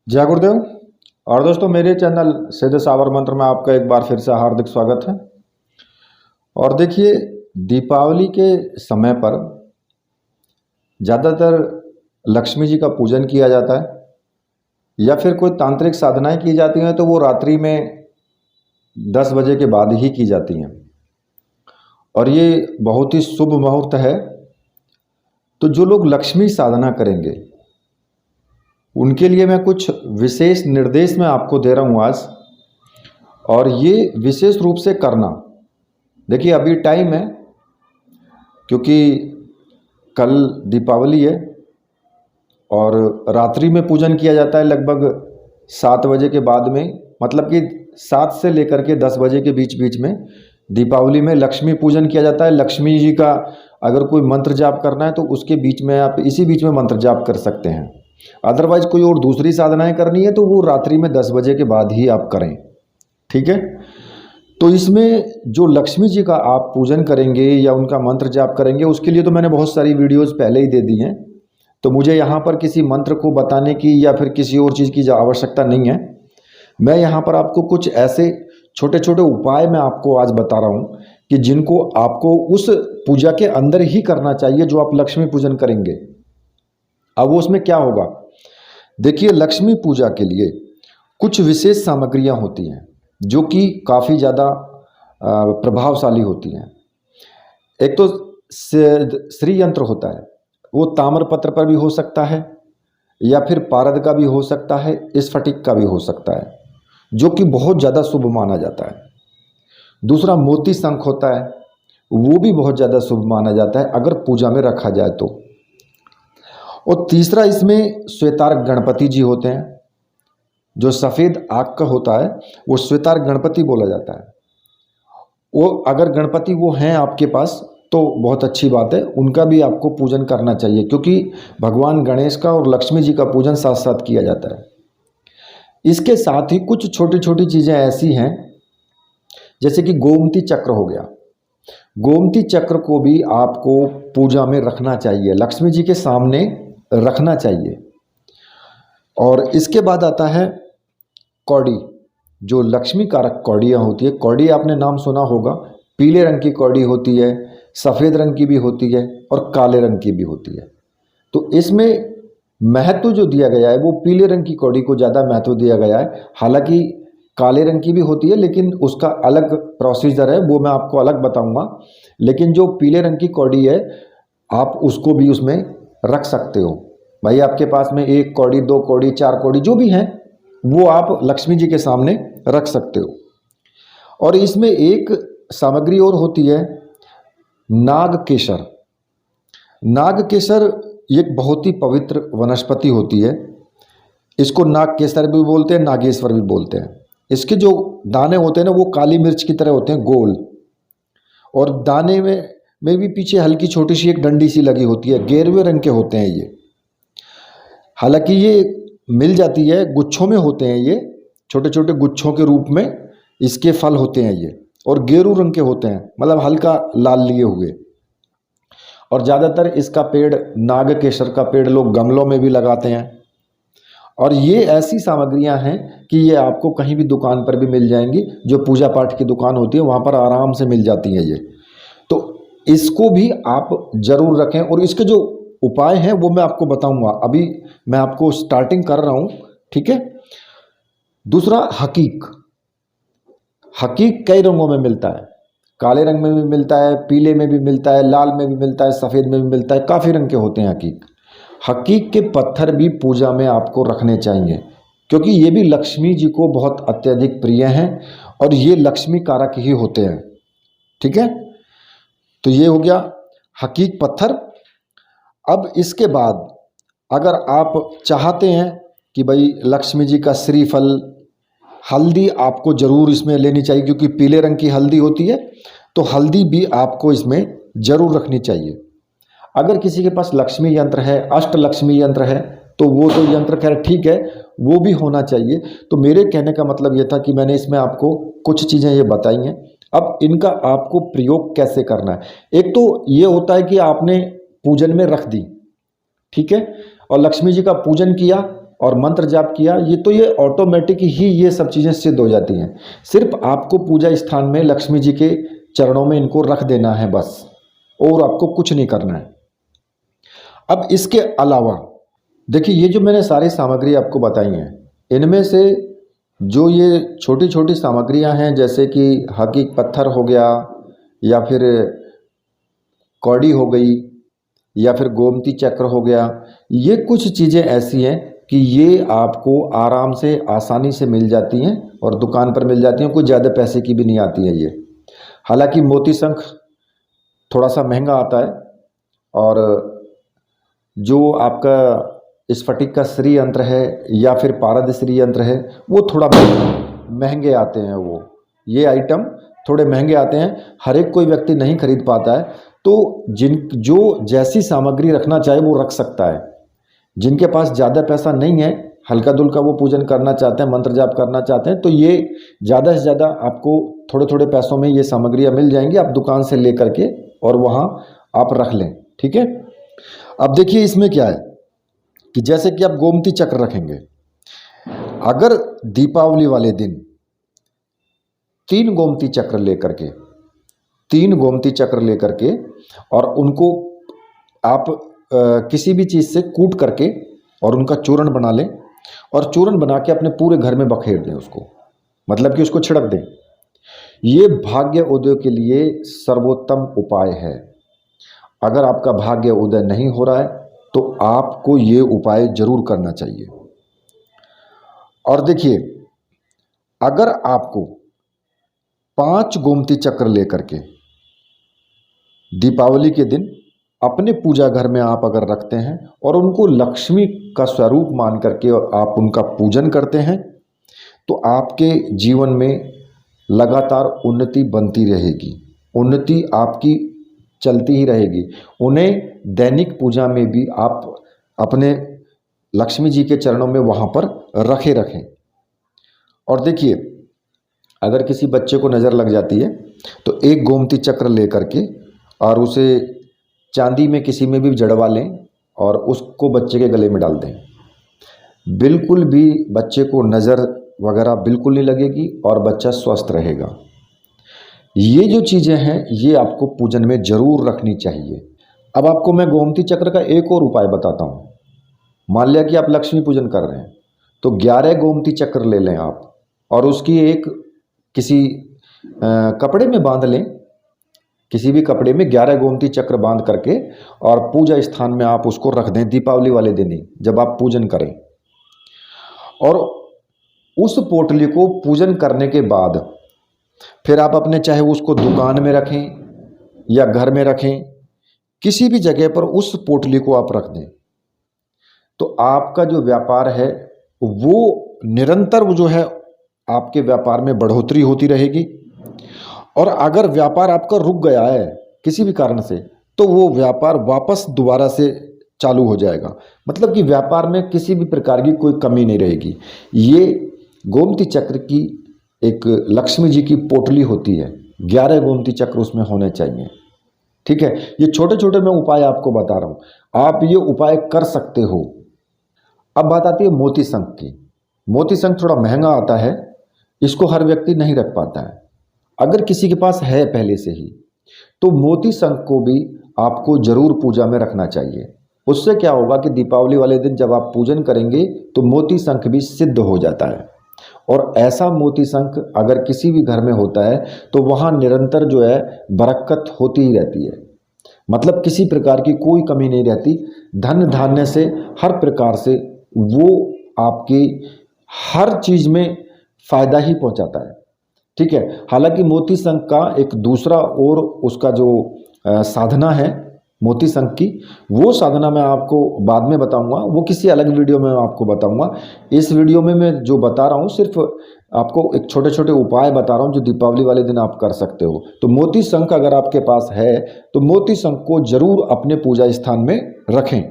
जय गुरुदेव। और दोस्तों, मेरे चैनल सीधे सावर मंत्र में आपका एक बार फिर से हार्दिक स्वागत है। और देखिए, दीपावली के समय पर ज़्यादातर लक्ष्मी जी का पूजन किया जाता है या फिर कोई तांत्रिक साधनाएं की जाती हैं तो वो रात्रि में 10 बजे के बाद ही की जाती हैं। और ये बहुत ही शुभ मुहूर्त है। तो जो लोग लक्ष्मी साधना करेंगे उनके लिए मैं कुछ विशेष निर्देश मैं आपको दे रहा हूँ आज, और ये विशेष रूप से करना। देखिए, अभी टाइम है क्योंकि कल दीपावली है और रात्रि में पूजन किया जाता है लगभग 7 बजे के बाद में, मतलब कि 7 से लेकर के 10 बजे के बीच बीच में दीपावली में लक्ष्मी पूजन किया जाता है। लक्ष्मी जी का अगर कोई मंत्र जाप करना है तो उसके बीच में आप इसी बीच में मंत्र जाप कर सकते हैं। अदरवाइज कोई और दूसरी साधनाएं करनी है तो वो रात्रि में 10 बजे के बाद ही आप करें, ठीक है। तो इसमें जो लक्ष्मी जी का आप पूजन करेंगे या उनका मंत्र जाप करेंगे, उसके लिए तो मैंने बहुत सारी वीडियोस पहले ही दे दी हैं, तो मुझे यहाँ पर किसी मंत्र को बताने की या फिर किसी और चीज़ की आवश्यकता नहीं है। मैं यहाँ पर आपको कुछ ऐसे छोटे छोटे उपाय मैं आपको आज बता रहा हूँ कि जिनको आपको उस पूजा के अंदर ही करना चाहिए जो आप लक्ष्मी पूजन करेंगे। अब वो उसमें क्या होगा, देखिए, लक्ष्मी पूजा के लिए कुछ विशेष सामग्रियां होती हैं जो कि काफ़ी ज़्यादा प्रभावशाली होती हैं। एक तो श्री यंत्र होता है, वो ताम्रपत्र पर भी हो सकता है या फिर पारद का भी हो सकता है, स्फटिक का भी हो सकता है, जो कि बहुत ज़्यादा शुभ माना जाता है। दूसरा मोती शंख होता है, वो भी बहुत ज़्यादा शुभ माना जाता है अगर पूजा में रखा जाए तो। और तीसरा, इसमें श्वेतार्क गणपति जी होते हैं, जो सफ़ेद आग का होता है वो श्वेतार्क गणपति बोला जाता है। वो अगर गणपति वो हैं आपके पास तो बहुत अच्छी बात है, उनका भी आपको पूजन करना चाहिए क्योंकि भगवान गणेश का और लक्ष्मी जी का पूजन साथ साथ किया जाता है। इसके साथ ही कुछ छोटी छोटी चीज़ें ऐसी हैं जैसे कि गोमती चक्र हो गया। गोमती चक्र को भी आपको पूजा में रखना चाहिए, लक्ष्मी जी के सामने रखना चाहिए। और इसके बाद आता है कौड़ी, जो लक्ष्मी कारक कौड़ियाँ होती है। कौड़ी आपने नाम सुना होगा, पीले रंग की कौड़ी होती है, सफ़ेद रंग की भी होती है और काले रंग की भी होती है। तो इसमें महत्व जो दिया गया है वो पीले रंग की कौड़ी को ज़्यादा महत्व दिया गया है। हालांकि काले रंग की भी होती है लेकिन उसका अलग प्रोसीजर है, वो मैं आपको अलग बताऊंगा। लेकिन जो पीले रंग की कौड़ी है आप उसको भी उसमें रख सकते हो। भाई, आपके पास में 1 कौड़ी, 2 कौड़ी, 4 कौड़ी जो भी हैं वो आप लक्ष्मी जी के सामने रख सकते हो। और इसमें एक सामग्री और होती है, नाग केसर। नाग केसर एक बहुत ही पवित्र वनस्पति होती है। इसको नाग केसर भी बोलते हैं, नागेश्वर भी बोलते हैं। इसके जो दाने होते हैं ना वो काली मिर्च की तरह होते हैं, गोल, और दाने में भी पीछे हल्की छोटी सी एक डंडी सी लगी होती है, गेरुए रंग के होते हैं ये। हालांकि ये मिल जाती है, गुच्छों में होते हैं ये, छोटे छोटे गुच्छों के रूप में इसके फल होते हैं ये, और गेरू रंग के होते हैं, मतलब हल्का लाल लिए हुए। और ज़्यादातर इसका पेड़, नाग केसर का पेड़, लोग गमलों में भी लगाते हैं। और ये ऐसी सामग्रियां हैं कि ये आपको कहीं भी दुकान पर भी मिल जाएंगी, जो पूजा पाठ की दुकान होती है वहाँ पर आराम से मिल जाती हैं ये। तो इसको भी आप ज़रूर रखें। और इसके जो उपाय हैं वो मैं आपको बताऊंगा, अभी मैं आपको स्टार्टिंग कर रहा हूँ, ठीक है। दूसरा, हकीक। हकीक कई रंगों में मिलता है, काले रंग में भी मिलता है, पीले में भी मिलता है, लाल में भी मिलता है, सफ़ेद में भी मिलता है, काफ़ी रंग के होते हैं हकीक। हकीक के पत्थर भी पूजा में आपको रखने चाहिए क्योंकि ये भी लक्ष्मी जी को बहुत अत्यधिक प्रिय हैं और ये लक्ष्मी कारक ही होते हैं, ठीक है। तो ये हो गया हकीक पत्थर। अब इसके बाद अगर आप चाहते हैं कि भाई लक्ष्मी जी का श्रीफल, हल्दी आपको ज़रूर इसमें लेनी चाहिए क्योंकि पीले रंग की हल्दी होती है, तो हल्दी भी आपको इसमें ज़रूर रखनी चाहिए। अगर किसी के पास लक्ष्मी यंत्र है, अष्ट लक्ष्मी यंत्र है, तो वो तो यंत्र खैर ठीक है, वो भी होना चाहिए। तो मेरे कहने का मतलब ये था कि मैंने इसमें आपको कुछ चीज़ें ये बताई हैं। अब इनका आपको प्रयोग कैसे करना है। एक तो ये होता है कि आपने पूजन में रख दी, ठीक है, और लक्ष्मी जी का पूजन किया, और मंत्र जाप किया, ये ऑटोमेटिक ही ये सब चीज़ें सिद्ध हो जाती हैं। सिर्फ आपको पूजा स्थान में लक्ष्मी जी के चरणों में इनको रख देना है बस, और आपको कुछ नहीं करना है। अब इसके अलावा देखिए, ये जो मैंने सारी सामग्री आपको बताई हैं, इनमें से जो ये छोटी छोटी सामग्रियां हैं, जैसे कि हकीक पत्थर हो गया, या फिर कौड़ी हो गई, या फिर गोमती चक्र हो गया, ये कुछ चीज़ें ऐसी हैं कि ये आपको आराम से आसानी से मिल जाती हैं और दुकान पर मिल जाती हैं, कोई ज़्यादा पैसे की भी नहीं आती है ये। हालांकि मोती शंख थोड़ा सा महंगा आता है, और जो आपका स्फटिक का श्री यंत्र है या फिर पारद श्री यंत्र है, वो थोड़ा महंगे आते हैं। ये आइटम थोड़े महंगे आते हैं, हर एक कोई व्यक्ति नहीं खरीद पाता है। तो जो जैसी सामग्री रखना चाहे वो रख सकता है। जिनके पास ज़्यादा पैसा नहीं है, हल्का दुल्का वो पूजन करना चाहते हैं, मंत्र जाप करना चाहते हैं, तो ये ज़्यादा से ज़्यादा आपको थोड़े थोड़े पैसों में ये सामग्रियाँ मिल जाएंगी, आप दुकान से ले करके और वहाँ आप रख लें। ठीक है। अब देखिए इसमें क्या है कि जैसे कि आप गोमती चक्र रखेंगे, अगर दीपावली वाले दिन 3 गोमती चक्र लेकर के और उनको आप किसी भी चीज़ से कूट करके और उनका चूर्ण बना लें, और चूर्ण बना के अपने पूरे घर में बखेर दें उसको, मतलब कि उसको छिड़क दें। ये भाग्य उदय के लिए सर्वोत्तम उपाय है। अगर आपका भाग्य उदय नहीं हो रहा है तो आपको ये उपाय जरूर करना चाहिए। और देखिए, अगर आपको 5 गोमती चक्र लेकर के दीपावली के दिन अपने पूजा घर में आप अगर रखते हैं और उनको लक्ष्मी का स्वरूप मान करके और आप उनका पूजन करते हैं, तो आपके जीवन में लगातार उन्नति बनती रहेगी, उन्नति आपकी चलती ही रहेगी। उन्हें दैनिक पूजा में भी आप अपने लक्ष्मी जी के चरणों में वहाँ पर रखें। और देखिए, अगर किसी बच्चे को नज़र लग जाती है तो एक गोमती चक्र लेकर के और उसे चांदी में किसी में भी जड़वा लें और उसको बच्चे के गले में डाल दें। बिल्कुल भी बच्चे को नज़र वगैरह बिल्कुल नहीं लगेगी और बच्चा स्वस्थ रहेगा। ये जो चीज़ें हैं ये आपको पूजन में ज़रूर रखनी चाहिए। अब आपको मैं गोमती चक्र का एक और उपाय बताता हूँ। मान लिया कि आप लक्ष्मी पूजन कर रहे हैं, तो 11 गोमती चक्र ले लें आप, और उसकी एक किसी कपड़े में बांध लें, किसी भी कपड़े में 11 गोमती चक्र बांध करके और पूजा स्थान में आप उसको रख दें दीपावली वाले दिन ही, जब आप पूजन करें। और उस पोटली को पूजन करने के बाद फिर आप अपने चाहे उसको दुकान में रखें या घर में रखें, किसी भी जगह पर उस पोटली को आप रख दें, तो आपका जो व्यापार है वो निरंतर जो है आपके व्यापार में बढ़ोतरी होती रहेगी। और अगर व्यापार आपका रुक गया है किसी भी कारण से, तो वो व्यापार वापस दोबारा से चालू हो जाएगा। मतलब कि व्यापार में किसी भी प्रकार की कोई कमी नहीं रहेगी। ये गोमती चक्र की एक लक्ष्मी जी की पोटली होती है, 11 गोमती चक्र उसमें होने चाहिए। ठीक है। ये छोटे छोटे मैं उपाय आपको बता रहा हूँ, आप ये उपाय कर सकते हो। अब बात आती है मोती शंख की। मोती शंख थोड़ा महंगा आता है, इसको हर व्यक्ति नहीं रख पाता है। अगर किसी के पास है पहले से ही, तो मोती शंख को भी आपको जरूर पूजा में रखना चाहिए। उससे क्या होगा कि दीपावली वाले दिन जब आप पूजन करेंगे तो मोती शंख भी सिद्ध हो जाता है। और ऐसा मोती शंख अगर किसी भी घर में होता है तो वहाँ निरंतर जो है बरकत होती ही रहती है। मतलब किसी प्रकार की कोई कमी नहीं रहती, धन धान्य से हर प्रकार से वो आपकी हर चीज़ में फायदा ही पहुंचाता है। ठीक है। हालांकि मोती शंख का एक दूसरा और उसका जो साधना है मोती शंख की, वो साधना मैं आपको बाद में बताऊंगा, वो किसी अलग वीडियो में आपको बताऊंगा। इस वीडियो में मैं जो बता रहा हूँ सिर्फ आपको एक छोटे छोटे उपाय बता रहा हूँ जो दीपावली वाले दिन आप कर सकते हो। तो मोती शंख अगर आपके पास है तो मोती शंख को जरूर अपने पूजा स्थान में रखें।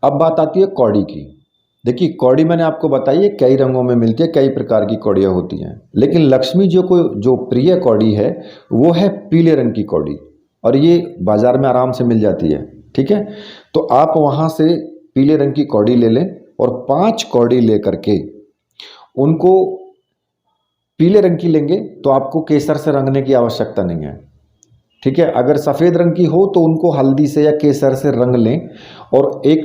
अब बात आती है कौड़ी की। देखिए, कौड़ी मैंने आपको बताई है कई रंगों में मिलती है, कई प्रकार की कौड़ियाँ होती हैं, लेकिन लक्ष्मी जी को जो प्रिय कौड़ी है वो है पीले रंग की कौड़ी, और ये बाजार में आराम से मिल जाती है। ठीक है। तो आप वहाँ से पीले रंग की कौड़ी ले लें और 5 कौड़ी लेकर के उनको पीले रंग की लेंगे तो आपको केसर से रंगने की आवश्यकता नहीं है, ठीक है। अगर सफ़ेद रंग की हो तो उनको हल्दी से या केसर से रंग लें और एक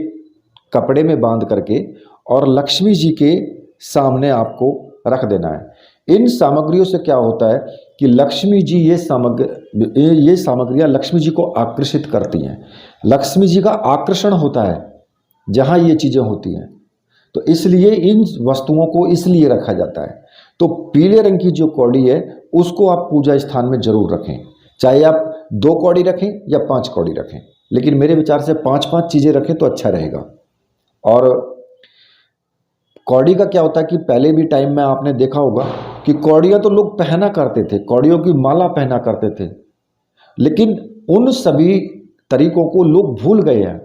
कपड़े में बांध करके और लक्ष्मी जी के सामने आपको रख देना है। इन सामग्रियों से क्या होता है कि लक्ष्मी जी ये सामग्रियाँ लक्ष्मी जी को आकर्षित करती हैं। लक्ष्मी जी का आकर्षण होता है जहाँ ये चीज़ें होती हैं, तो इसलिए इन वस्तुओं को इसलिए रखा जाता है। तो पीले रंग की जो कौड़ी है उसको आप पूजा स्थान में जरूर रखें, चाहे आप 2 कौड़ी रखें या 5 कौड़ी रखें, लेकिन मेरे विचार से 5-5 चीज़ें रखें तो अच्छा रहेगा। और कौड़ी का क्या होता है कि पहले भी टाइम में आपने देखा होगा कि कौड़ियाँ तो लोग पहना करते थे, कौड़ियों की माला पहना करते थे, लेकिन उन सभी तरीकों को लोग भूल गए हैं।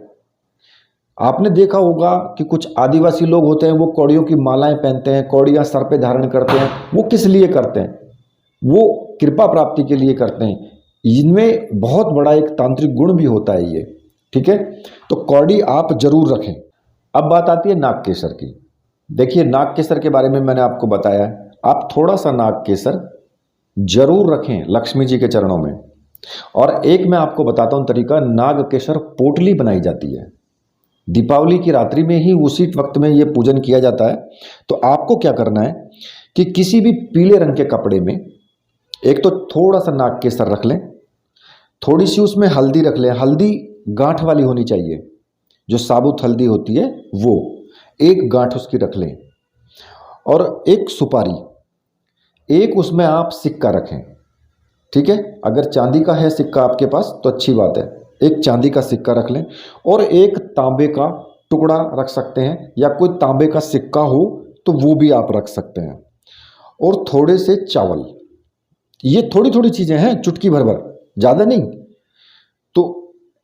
आपने देखा होगा कि कुछ आदिवासी लोग होते हैं वो कौड़ियों की मालाएं पहनते हैं, कौड़ियाँ सर पे धारण करते हैं। वो किस लिए करते हैं? वो कृपा प्राप्ति के लिए करते हैं। इनमें बहुत बड़ा एक तांत्रिक गुण भी होता है ये, ठीक है। तो कौड़ी आप जरूर रखें। अब बात आती है नाग केसर की। देखिए, नाग केसर के बारे में मैंने आपको बताया है, आप थोड़ा सा नाग केसर जरूर रखें लक्ष्मी जी के चरणों में। और एक मैं आपको बताता हूँ तरीका, नाग केसर पोटली बनाई जाती है। दीपावली की रात्रि में ही उसी वक्त में ये पूजन किया जाता है। तो आपको क्या करना है कि किसी भी पीले रंग के कपड़े में एक तो थोड़ा सा नाग केसर रख लें, थोड़ी सी उसमें हल्दी रख लें। हल्दी गांठ वाली होनी चाहिए, जो साबुत हल्दी होती है वो, एक गांठ उसकी रख लें। और एक सुपारी, एक उसमें आप सिक्का रखें, ठीक है। अगर चांदी का है सिक्का आपके पास तो अच्छी बात है, एक चांदी का सिक्का रख लें। और एक तांबे का टुकड़ा रख सकते हैं, या कोई तांबे का सिक्का हो तो वो भी आप रख सकते हैं। और थोड़े से चावल, ये थोड़ी थोड़ी चीज़ें हैं, चुटकी भर भर, ज़्यादा नहीं। तो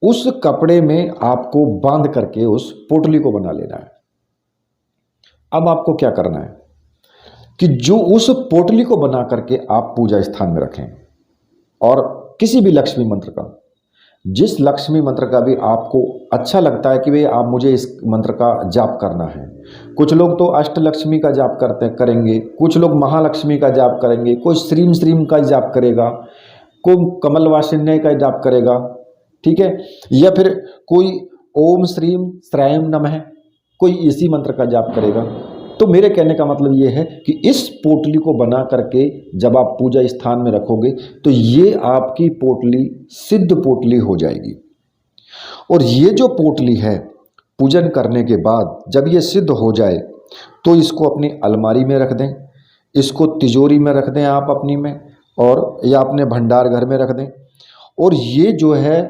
उस कपड़े में आपको बांध करके उस पोटली को बना लेना है। अब आपको क्या करना है कि जो उस पोटली को बना करके आप पूजा स्थान में रखें, और किसी भी लक्ष्मी मंत्र का, जिस लक्ष्मी मंत्र का भी आपको अच्छा लगता है कि भाई आप मुझे इस मंत्र का जाप करना है। कुछ लोग तो अष्टलक्ष्मी का जाप करेंगे, कुछ लोग महालक्ष्मी का जाप करेंगे, कोई श्रीम श्रीम का जाप करेगा, कोई कमल वासिन्य का जाप करेगा, ठीक है, या फिर कोई ओम श्रीम श्रायम नमः, कोई इसी मंत्र का जाप करेगा। तो मेरे कहने का मतलब ये है कि इस पोटली को बना करके जब आप पूजा स्थान में रखोगे तो ये आपकी पोटली सिद्ध पोटली हो जाएगी। और ये जो पोटली है, पूजन करने के बाद जब ये सिद्ध हो जाए तो इसको अपनी अलमारी में रख दें, इसको तिजोरी में रख दें आप अपनी में, और या अपने भंडार घर में रख दें। और ये जो है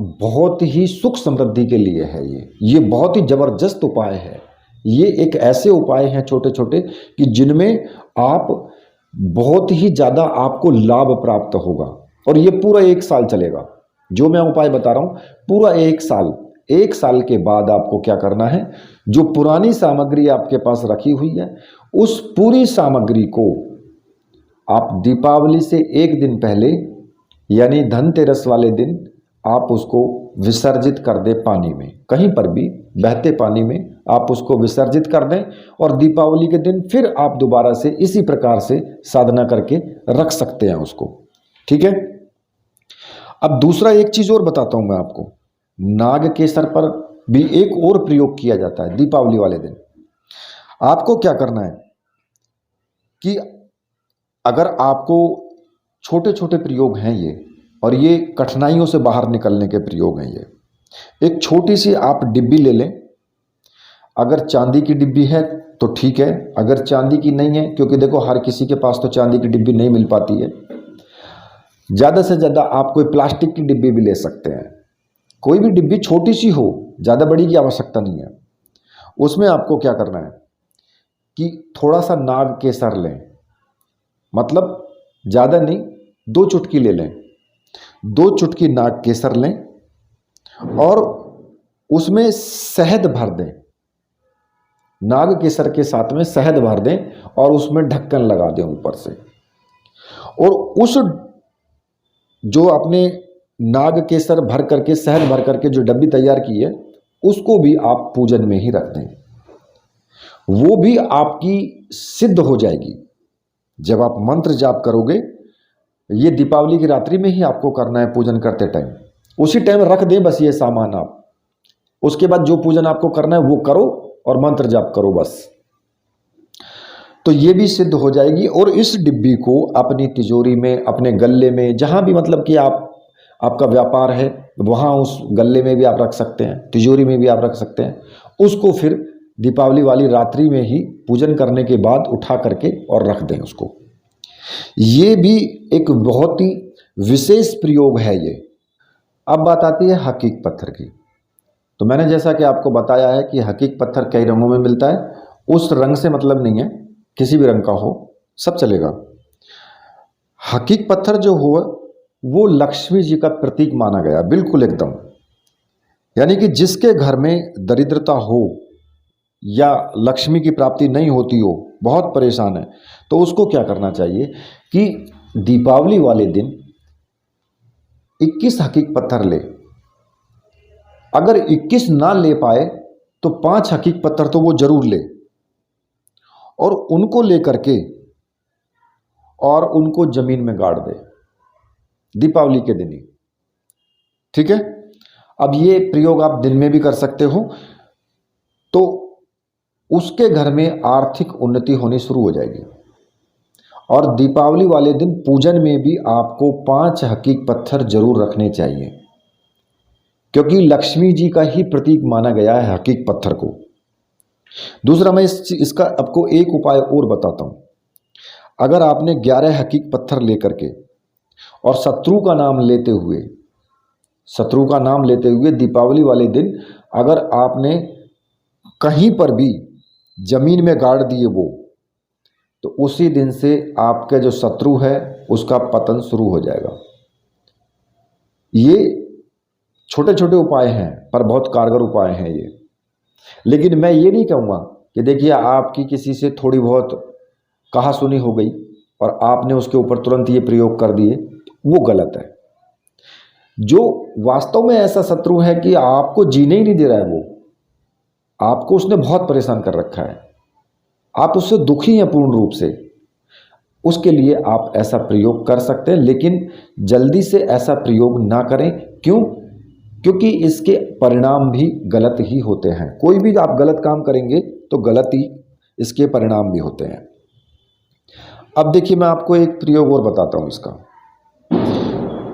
बहुत ही सुख समृद्धि के लिए है। ये बहुत ही जबरदस्त उपाय है। ये एक ऐसे उपाय हैं छोटे छोटे कि जिनमें आप बहुत ही ज़्यादा आपको लाभ प्राप्त होगा, और ये पूरा 1 साल चलेगा। जो मैं उपाय बता रहा हूँ पूरा 1 साल के बाद आपको क्या करना है, जो पुरानी सामग्री आपके पास रखी हुई है उस पूरी सामग्री को आप दीपावली से 1 दिन पहले, यानी धनतेरस वाले दिन, आप उसको विसर्जित कर दें पानी में, कहीं पर भी बहते पानी में आप उसको विसर्जित कर दें। और दीपावली के दिन फिर आप दोबारा से इसी प्रकार से साधना करके रख सकते हैं उसको, ठीक है। अब दूसरा एक चीज़ और बताता हूं मैं आपको, नाग केसर पर भी एक और प्रयोग किया जाता है दीपावली वाले दिन। आपको क्या करना है कि अगर आपको छोटे छोटे प्रयोग हैं ये, और ये कठिनाइयों से बाहर निकलने के प्रयोग हैं ये, एक छोटी सी आप डिब्बी ले लें। अगर चांदी की डिब्बी है तो ठीक है, अगर चांदी की नहीं है, क्योंकि देखो हर किसी के पास तो चांदी की डिब्बी नहीं मिल पाती है, ज़्यादा से ज़्यादा आप कोई प्लास्टिक की डिब्बी भी ले सकते हैं। कोई भी डिब्बी छोटी सी हो, ज़्यादा बड़ी की आवश्यकता नहीं है। उसमें आपको क्या करना है कि थोड़ा सा नाग केसर लें, मतलब ज़्यादा नहीं, 2 चुटकी ले लें, 2 चुटकी नाग केसर लें और उसमें शहद भर दें। नाग केसर के साथ में शहद भर दें और उसमें ढक्कन लगा दें ऊपर से। और उस जो आपने नाग केसर भर करके, शहद भर करके जो डब्बी तैयार की है, उसको भी आप पूजन में ही रख दें, वो भी आपकी सिद्ध हो जाएगी। जब आप मंत्र जाप करोगे, ये दीपावली की रात्रि में ही आपको करना है पूजन करते टाइम, उसी टाइम रख दें बस ये सामान आप। उसके बाद जो पूजन आपको करना है वो करो और मंत्र जाप करो बस, तो ये भी सिद्ध हो जाएगी। और इस डिब्बी को अपनी तिजोरी में, अपने गल्ले में, जहाँ भी मतलब कि आपका व्यापार है वहाँ उस गल्ले में भी आप रख सकते हैं, तिजोरी में भी आप रख सकते हैं। उसको फिर दीपावली वाली रात्रि में ही पूजन करने के बाद उठा करके और रख दें उसको। ये भी एक बहुत ही विशेष प्रयोग है ये। अब बात आती है हकीक पत्थर की। तो मैंने जैसा कि आपको बताया है कि हकीक पत्थर कई रंगों में मिलता है, उस रंग से मतलब नहीं है, किसी भी रंग का हो सब चलेगा। हकीक पत्थर जो हो वो लक्ष्मी जी का प्रतीक माना गया, बिल्कुल एकदम। यानी कि जिसके घर में दरिद्रता हो या लक्ष्मी की प्राप्ति नहीं होती हो, बहुत परेशान है, तो उसको क्या करना चाहिए कि दीपावली वाले दिन 21 हकीक पत्थर ले। अगर 21 ना ले पाए तो 5 हकीक पत्थर तो वो जरूर ले, और उनको लेकर के और उनको जमीन में गाड़ दे दीपावली के दिन ही। ठीक है। अब ये प्रयोग आप दिन में भी कर सकते हो, तो उसके घर में आर्थिक उन्नति होनी शुरू हो जाएगी। और दीपावली वाले दिन पूजन में भी आपको 5 हकीक पत्थर जरूर रखने चाहिए, क्योंकि लक्ष्मी जी का ही प्रतीक माना गया है हकीक पत्थर को। दूसरा, मैं इसका आपको एक उपाय और बताता हूं। अगर आपने 11 हकीक पत्थर लेकर के और शत्रु का नाम लेते हुए दीपावली वाले दिन अगर आपने कहीं पर भी जमीन में गाड़ दिए वो, तो उसी दिन से आपके जो शत्रु है उसका पतन शुरू हो जाएगा। ये छोटे छोटे उपाय हैं पर बहुत कारगर उपाय हैं ये। लेकिन मैं ये नहीं कहूँगा कि देखिए आपकी किसी से थोड़ी बहुत कहा सुनी हो गई और आपने उसके ऊपर तुरंत ये प्रयोग कर दिए, वो गलत है। जो वास्तव में ऐसा शत्रु है कि आपको जीने ही नहीं दे रहा है, वो आपको उसने बहुत परेशान कर रखा है, आप उससे दुखी हैं पूर्ण रूप से, उसके लिए आप ऐसा प्रयोग कर सकते हैं। लेकिन जल्दी से ऐसा प्रयोग ना करें। क्यों? क्योंकि इसके परिणाम भी गलत ही होते हैं। कोई भी आप गलत काम करेंगे तो गलत ही इसके परिणाम भी होते हैं। अब देखिए, मैं आपको एक प्रयोग और बताता हूं इसका,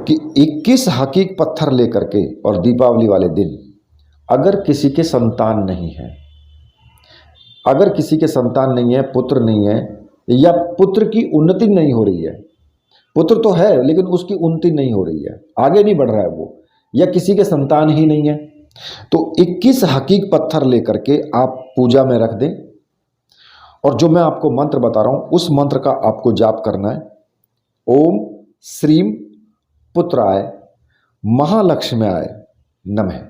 कि 21 हकीक पत्थर लेकर के और दीपावली वाले दिन अगर किसी के संतान नहीं है, पुत्र नहीं है, या पुत्र की उन्नति नहीं हो रही है, पुत्र तो है लेकिन उसकी उन्नति नहीं हो रही है, आगे नहीं बढ़ रहा है वो, या किसी के संतान ही नहीं है, तो 21 हकीक पत्थर लेकर के आप पूजा में रख दें। और जो मैं आपको मंत्र बता रहा हूं उस मंत्र का आपको जाप करना है। ओम श्रीम पुत्राय महालक्ष्म्याय नमः।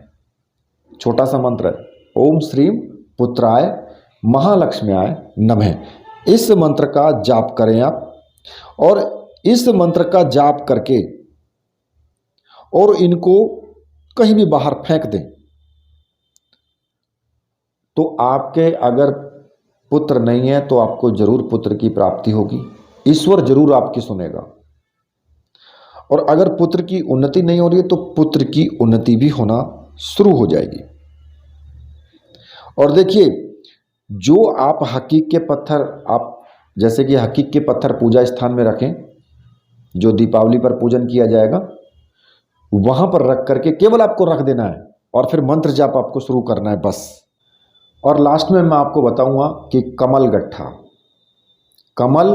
छोटा सा मंत्र है, ओम श्रीम पुत्राय महालक्ष्म्याय नमः। इस मंत्र का जाप करें आप, और इस मंत्र का जाप करके और इनको कहीं भी बाहर फेंक दें, तो आपके अगर पुत्र नहीं है तो आपको जरूर पुत्र की प्राप्ति होगी, ईश्वर जरूर आपकी सुनेगा। और अगर पुत्र की उन्नति नहीं हो रही है तो पुत्र की उन्नति भी होना शुरू हो जाएगी। और देखिए, जो आप हकीक के पत्थर, आप जैसे कि हकीक के पत्थर पूजा स्थान में रखें, जो दीपावली पर पूजन किया जाएगा वहां पर रख करके केवल आपको रख देना है, और फिर मंत्र जाप आपको शुरू करना है बस। और लास्ट में मैं आपको बताऊंगा कि कमल गट्ठा, कमल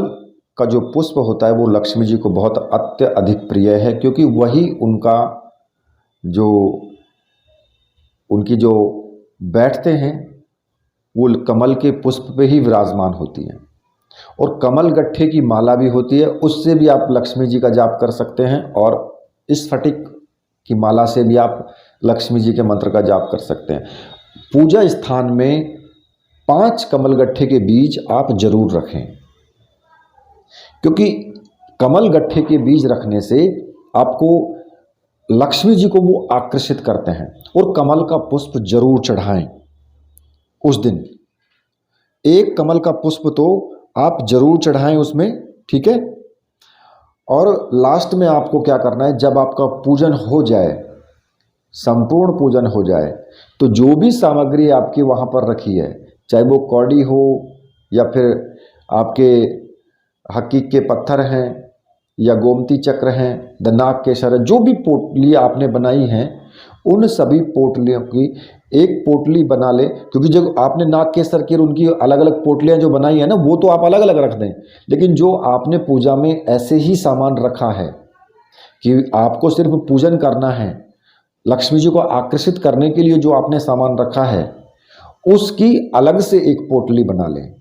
का जो पुष्प होता है वो लक्ष्मी जी को बहुत अत्यधिक प्रिय है, क्योंकि वही उनकी जो बैठते हैं वो कमल के पुष्प पे ही विराजमान होती हैं। और कमल गट्ठे की माला भी होती है, उससे भी आप लक्ष्मी जी का जाप कर सकते हैं, और इस फटिक की माला से भी आप लक्ष्मी जी के मंत्र का जाप कर सकते हैं। पूजा स्थान में 5 कमल गट्ठे के बीज आप जरूर रखें, क्योंकि कमल गट्ठे के बीज रखने से आपको लक्ष्मी जी को वो आकर्षित करते हैं। और कमल का पुष्प जरूर चढ़ाएं उस दिन। एक कमल का पुष्प तो आप जरूर चढ़ाएं उसमें, ठीक है। और लास्ट में आपको क्या करना है, जब आपका पूजन हो जाए, संपूर्ण पूजन हो जाए, तो जो भी सामग्री आपकी वहाँ पर रखी है, चाहे वो कौड़ी हो या फिर आपके हकीक के पत्थर हैं या गोमती चक्र हैं, नाग केसर है, जो भी पोटली आपने बनाई हैं, उन सभी पोटलियों की एक पोटली बना ले। क्योंकि जब आपने नाग केसर की उनकी अलग अलग पोटलियां जो बनाई है ना, वो तो आप अलग अलग रख दें। लेकिन जो आपने पूजा में ऐसे ही सामान रखा है कि आपको सिर्फ पूजन करना है, लक्ष्मी जी को आकर्षित करने के लिए जो आपने सामान रखा है, उसकी अलग से एक पोटली बना लें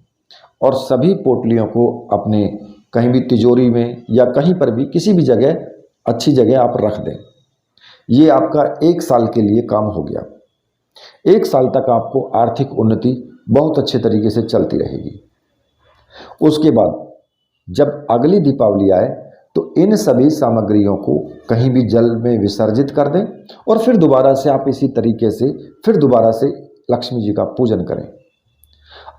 और सभी पोटलियों को अपने कहीं भी तिजोरी में या कहीं पर भी किसी भी जगह, अच्छी जगह आप रख दें। ये आपका 1 साल के लिए काम हो गया। 1 साल तक आपको आर्थिक उन्नति बहुत अच्छे तरीके से चलती रहेगी। उसके बाद जब अगली दीपावली आए तो इन सभी सामग्रियों को कहीं भी जल में विसर्जित कर दें और फिर दोबारा से आप इसी तरीके से फिर दोबारा से लक्ष्मी जी का पूजन करें।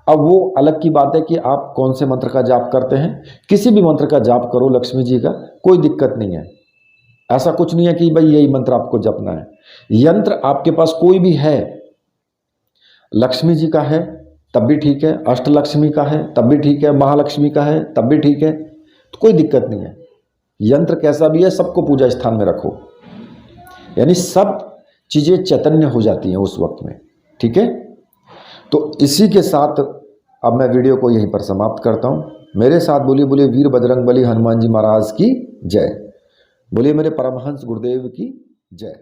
अब वो अलग की बात है कि आप कौन से मंत्र का जाप करते हैं। किसी भी मंत्र का जाप करो लक्ष्मी जी का, कोई दिक्कत नहीं है। ऐसा कुछ नहीं है कि भाई यही मंत्र आपको जपना है। यंत्र आपके पास कोई भी है, लक्ष्मी जी का है तब भी ठीक है, अष्टलक्ष्मी का है तब भी ठीक है, महालक्ष्मी का है तब भी ठीक है, तो कोई दिक्कत नहीं है। यंत्र कैसा भी है, सबको पूजा स्थान में रखो, यानी सब चीज़ें चैतन्य हो जाती हैं उस वक्त में, ठीक है। तो इसी के साथ अब मैं वीडियो को यहीं पर समाप्त करता हूँ। मेरे साथ बोलिए बोलिए वीर बजरंगबली हनुमान जी महाराज की जय। बोलिए मेरे परमहंस गुरुदेव की जय।